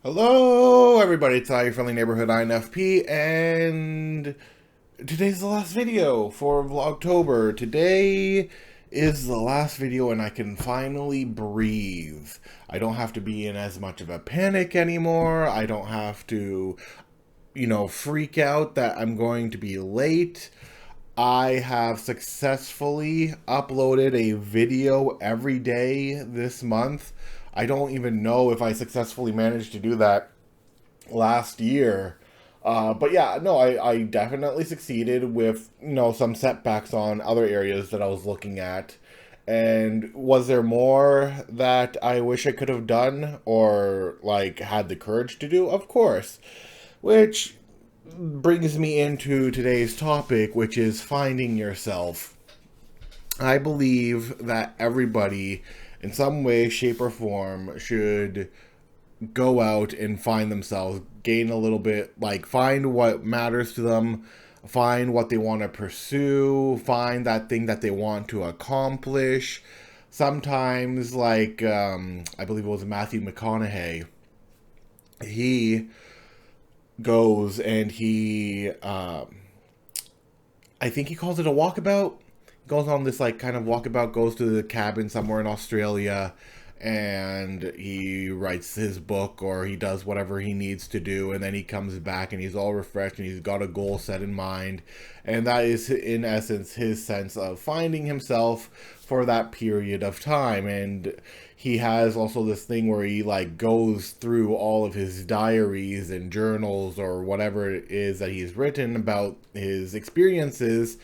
Hello, everybody. It's your friendly neighborhood INFP, and today's the last video for Vlogtober. Today is the last video, and I can finally breathe. I don't have to be in as much of a panic anymore. I don't have to, freak out that I'm going to be late. I have successfully uploaded a video every day this month. I don't even know if I successfully managed to do that last year. But yeah, no, I definitely succeeded with, some setbacks on other areas that I was looking at. And was there more that I wish I could have done or, like, had the courage to do? Of course. Which brings me into today's topic, which is finding yourself. I believe that everybody, in some way, shape, or form, should go out and find themselves, gain a little bit, like, find what matters to them, find what they want to pursue, find that thing that they want to accomplish. Sometimes, like, I believe it was Matthew McConaughey, he goes and I think he calls it a walkabout. Goes on this like kind of walkabout, goes to the cabin somewhere in Australia, and he writes his book or he does whatever he needs to do, and then he comes back and he's all refreshed and he's got a goal set in mind, and that is in essence his sense of finding himself for that period of time. And he has also this thing where he like goes through all of his diaries and journals or whatever it is that he's written about his experiences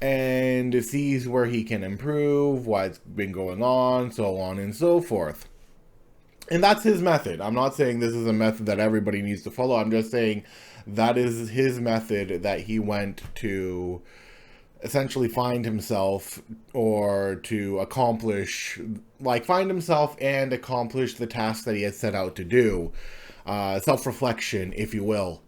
and sees where he can improve, what's been going on, so on and so forth. And that's his method. I'm not saying this is a method that everybody needs to follow. I'm just saying that is his method that he went to essentially find himself or to accomplish, like, find himself and accomplish the task that he had set out to do. Self reflection, if you will.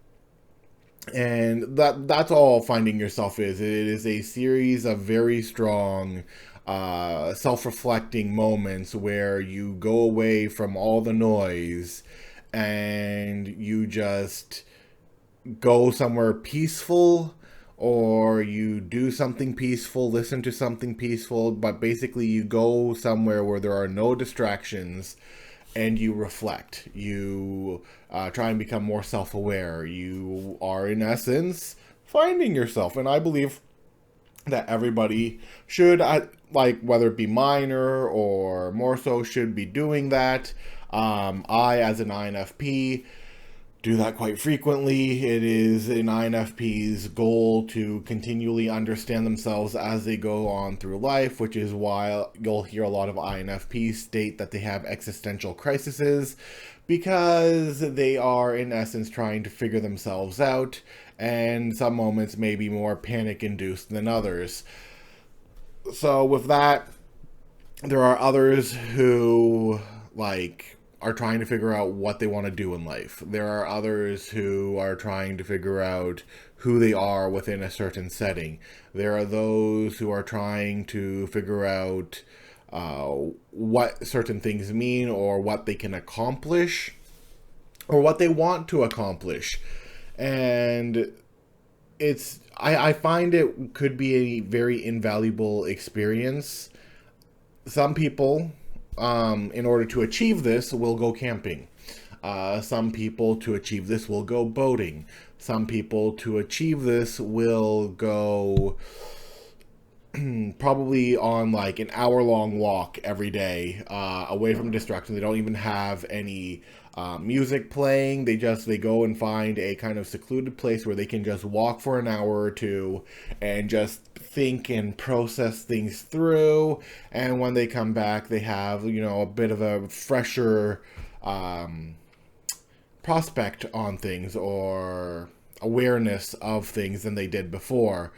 And that's all finding yourself is. It is a series of very strong self-reflecting moments where you go away from all the noise and you just go somewhere peaceful, or you do something peaceful, listen to something peaceful, but basically you go somewhere where there are no distractions and you reflect. You try and become more self aware. You are, in essence, finding yourself. And I believe that everybody should, like, whether it be minor or more so, should be doing that. I, as an INFP, do that quite frequently. It is an INFP's goal to continually understand themselves as they go on through life, which is why you'll hear a lot of INFPs state that they have existential crises, because they are, in essence, trying to figure themselves out, and some moments may be more panic induced than others. So, with that, there are others who, like, are trying to figure out what they want to do in life. There are others who are trying to figure out who they are within a certain setting. There are those who are trying to figure out what certain things mean or what they can accomplish or what they want to accomplish. And I find it could be a very invaluable experience. Some people, in order to achieve this, will go camping. Some people, to achieve this, will go boating. Some people, to achieve this, will go probably on like an hour-long walk every day, away from distraction. They don't even have any music playing. They go and find a kind of secluded place where they can just walk for an hour or two and just think and process things through. And when they come back, they have, a bit of a fresher prospect on things or awareness of things than they did before.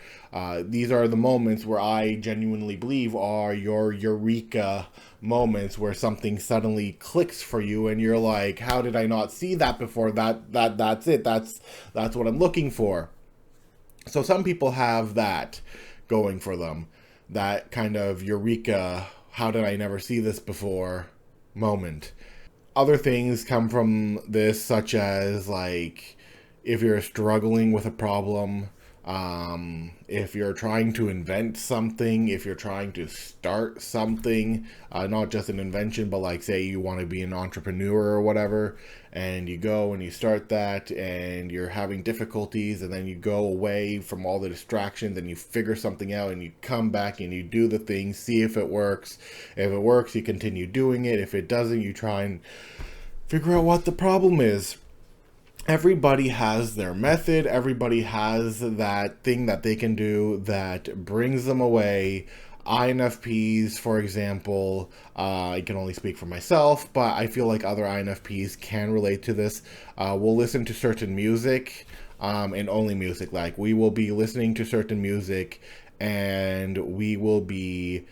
These are the moments where I genuinely believe are your eureka moments, where something suddenly clicks for you and you're like, how did I not see that before? That's it. That's what I'm looking for. So some people have that going for them. That kind of eureka, how did I never see this before moment. Other things come from this, such as like if you're struggling with a problem, if you're trying to invent something, if you're trying to start something, not just an invention, but like say you want to be an entrepreneur or whatever, and you go and you start that and you're having difficulties, and then you go away from all the distractions and you figure something out and you come back and you do the thing, see if it works. If it works, you continue doing it. If it doesn't, you try and figure out what the problem is. Everybody has their method, everybody has that thing that they can do that brings them away. INFPs, for example, I can only speak for myself, but I feel like other INFPs can relate to this. We'll listen to certain music, and only music. Like, we will be listening to certain music, and we will be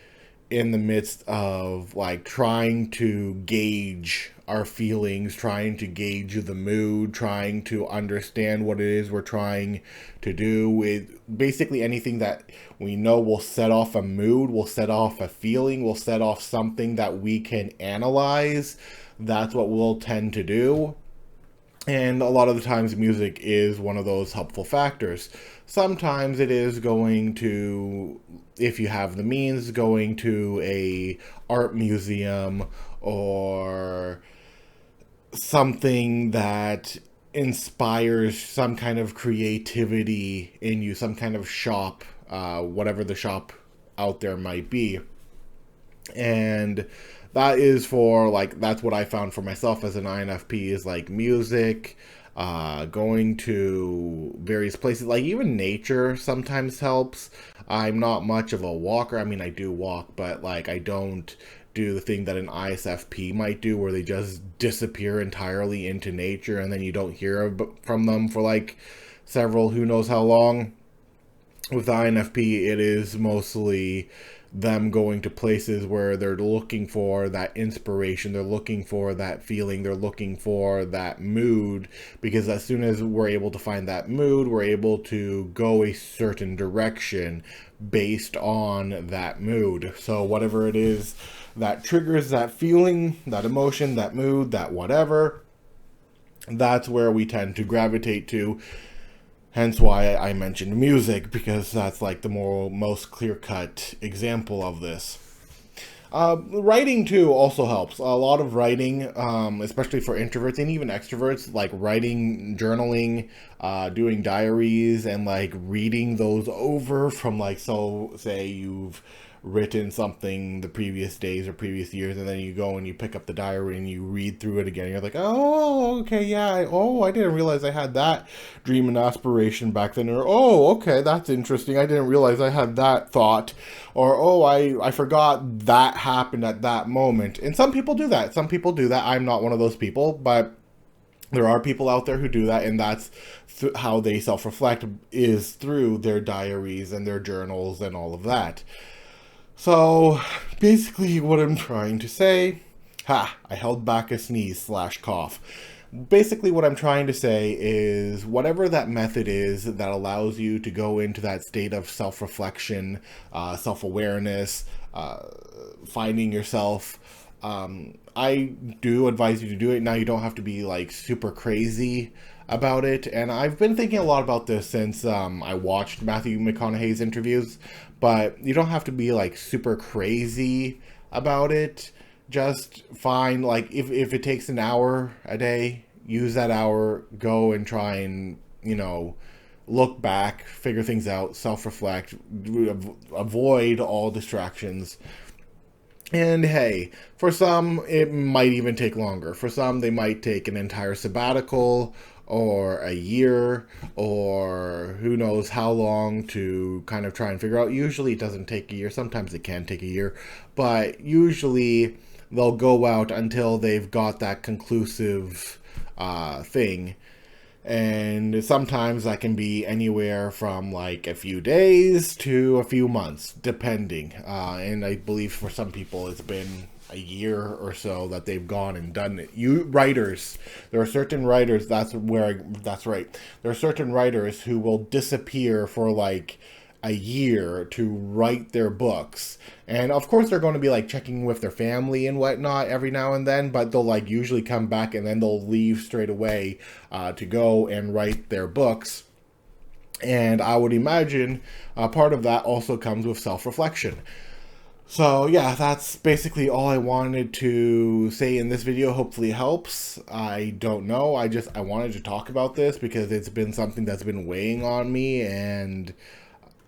in the midst of like trying to gauge our feelings, trying to gauge the mood, trying to understand what it is we're trying to do. With basically anything that we know will set off a mood, will set off a feeling, will set off something that we can analyze. That's what we'll tend to do. And a lot of the times, music is one of those helpful factors. Sometimes it is going to, if you have the means, going to a art museum or something that inspires some kind of creativity in you, some kind of shop, whatever the shop out there might be. And that is for like, that's what I found for myself as an INFP, is like music, going to various places, like even nature sometimes helps. I'm not much of a walker. I mean, I do walk, but like I don't do the thing that an ISFP might do, where they just disappear entirely into nature and then you don't hear from them for like several, who knows how long. With the INFP, it is mostly them going to places where they're looking for that inspiration, they're looking for that feeling, they're looking for that mood, because as soon as we're able to find that mood, we're able to go a certain direction based on that mood. So whatever it is that triggers that feeling, that emotion, that mood, that whatever, that's where we tend to gravitate to. Hence why I mentioned music, because that's like the most clear-cut example of this. Writing too also helps. A lot of writing, especially for introverts and even extroverts, like writing, journaling, doing diaries, and like reading those over from like, so say you've written something the previous days or previous years, and then you go and you pick up the diary and you read through it again. You're like, oh, okay, yeah, I didn't realize I had that dream and aspiration back then. Or, oh, okay, that's interesting. I didn't realize I had that thought. Or, oh, I forgot that happened at that moment. And some people do that. I'm not one of those people, but there are people out there who do that, and that's how they self-reflect, is through their diaries and their journals and all of that. So, basically what I'm trying to say, I held back a sneeze / cough. Basically what I'm trying to say is, whatever that method is that allows you to go into that state of self-reflection, self-awareness, finding yourself, I do advise you to do it. Now, you don't have to be like super crazy about it, and I've been thinking a lot about this since I watched Matthew McConaughey's interviews, but you don't have to be like super crazy about it. Just find, like, if it takes an hour a day, use that hour, go and try and, look back, figure things out, self-reflect, avoid all distractions. And hey, for some, it might even take longer. For some, they might take an entire sabbatical or a year, or who knows how long, to kind of try and figure out. Usually it doesn't take a year. Sometimes it can take a year, but usually they'll go out until they've got that conclusive thing. And sometimes that can be anywhere from like a few days to a few months, depending. And I believe for some people it's been a year or so that they've gone and done it. There are certain writers, that's right. There are certain writers who will disappear for like a year to write their books. And of course they're going to be like checking with their family and whatnot every now and then, but they'll like usually come back and then they'll leave straight away to go and write their books. And I would imagine part of that also comes with self-reflection. So yeah, that's basically all I wanted to say in this video. Hopefully it helps. I don't know. I wanted to talk about this because it's been something that's been weighing on me, and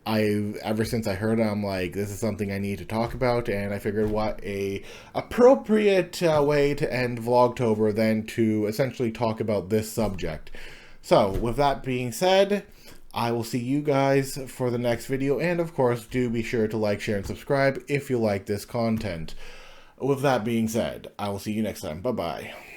ever since I heard it, I'm like, this is something I need to talk about, and I figured what a appropriate way to end Vlogtober than to essentially talk about this subject. So with that being said, I will see you guys for the next video, and of course, do be sure to like, share, and subscribe if you like this content. With that being said, I will see you next time. Bye-bye.